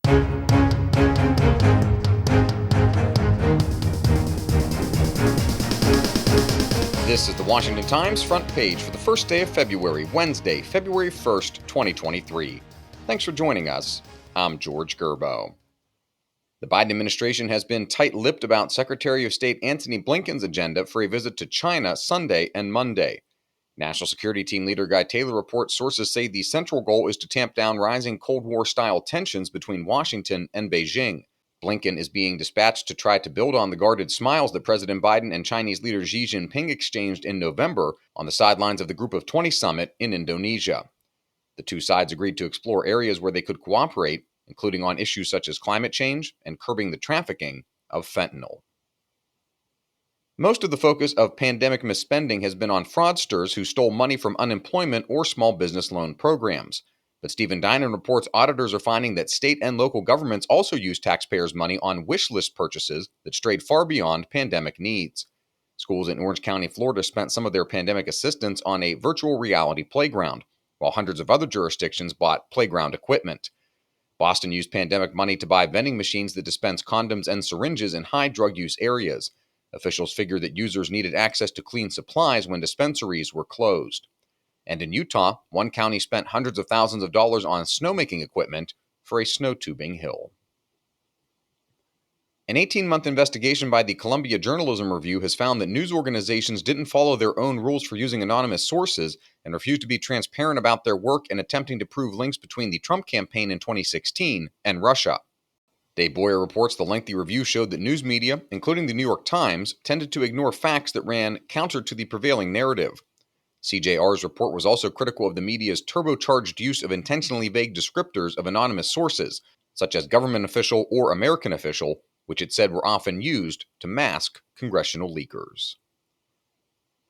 This is the Washington Times front page for the first day of February, Wednesday, February 1st, 2023. Thanks for joining us. I'm George Gerbo. The Biden administration has been tight-lipped about Secretary of State Antony Blinken's agenda for a visit to China Sunday and Monday. National Security Team leader Guy Taylor reports sources say the central goal is to tamp down rising Cold War-style tensions between Washington and Beijing. Blinken is being dispatched to try to build on the guarded smiles that President Biden and Chinese leader Xi Jinping exchanged in November on the sidelines of the Group of 20 summit in Indonesia. The two sides agreed to explore areas where they could cooperate, including on issues such as climate change and curbing the trafficking of fentanyl. Most of the focus of pandemic misspending has been on fraudsters who stole money from unemployment or small business loan programs. But Stephen Dinan reports auditors are finding that state and local governments also use taxpayers' money on wish list purchases that strayed far beyond pandemic needs. Schools in Orange County, Florida spent some of their pandemic assistance on a virtual reality playground, while hundreds of other jurisdictions bought playground equipment. Boston used pandemic money to buy vending machines that dispense condoms and syringes in high drug use areas. Officials figured that users needed access to clean supplies when dispensaries were closed. And in Utah, one county spent hundreds of thousands of dollars on snowmaking equipment for a snow tubing hill. An 18-month investigation by the Columbia Journalism Review has found that news organizations didn't follow their own rules for using anonymous sources and refused to be transparent about their work in attempting to prove links between the Trump campaign in 2016 and Russia. Dave Boyer reports the lengthy review showed that news media, including the New York Times, tended to ignore facts that ran counter to the prevailing narrative. CJR's report was also critical of the media's turbocharged use of intentionally vague descriptors of anonymous sources, such as government official or American official, which it said were often used to mask congressional leakers.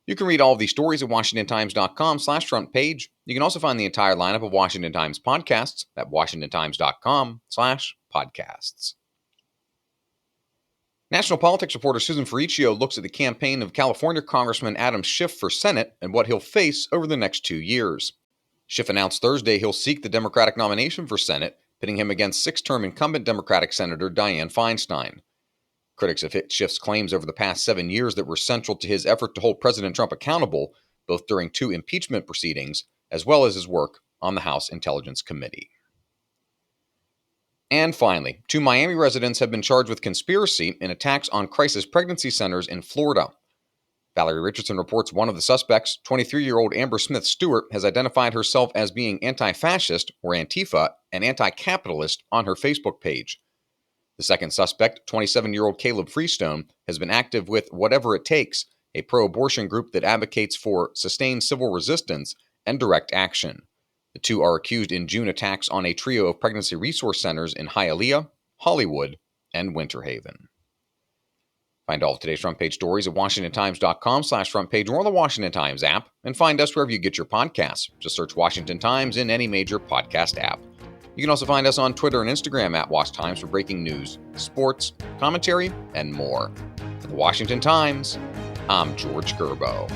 You can read all of these stories at WashingtonTimes.com/front page. You can also find the entire lineup of Washington Times podcasts at WashingtonTimes.com/podcasts. National politics reporter Susan Ferricchio looks at the campaign of California Congressman Adam Schiff for Senate and what he'll face over the next 2 years. Schiff announced Thursday he'll seek the Democratic nomination for Senate, pitting him against six-term incumbent Democratic Senator Dianne Feinstein. Critics have hit Schiff's claims over the past 7 years that were central to his effort to hold President Trump accountable, both during 2 impeachment proceedings, as well as his work on the House Intelligence Committee. And finally, 2 Miami residents have been charged with conspiracy in attacks on crisis pregnancy centers in Florida. Valerie Richardson reports one of the suspects, 23-year-old Amber Smith Stewart, has identified herself as being anti-fascist, or Antifa, and anti-capitalist on her Facebook page. The second suspect, 27-year-old Caleb Freestone, has been active with Whatever It Takes, a pro-abortion group that advocates for sustained civil resistance and direct action. The 2 are accused in June attacks on a trio of pregnancy resource centers in Hialeah, Hollywood, and Winter Haven. Find all of today's front page stories at WashingtonTimes.com/front page or on the Washington Times app, and find us wherever you get your podcasts. Just search Washington Times in any major podcast app. You can also find us on Twitter and Instagram at WashTimes for breaking news, sports, commentary, and more. For the Washington Times, I'm George Gerbo.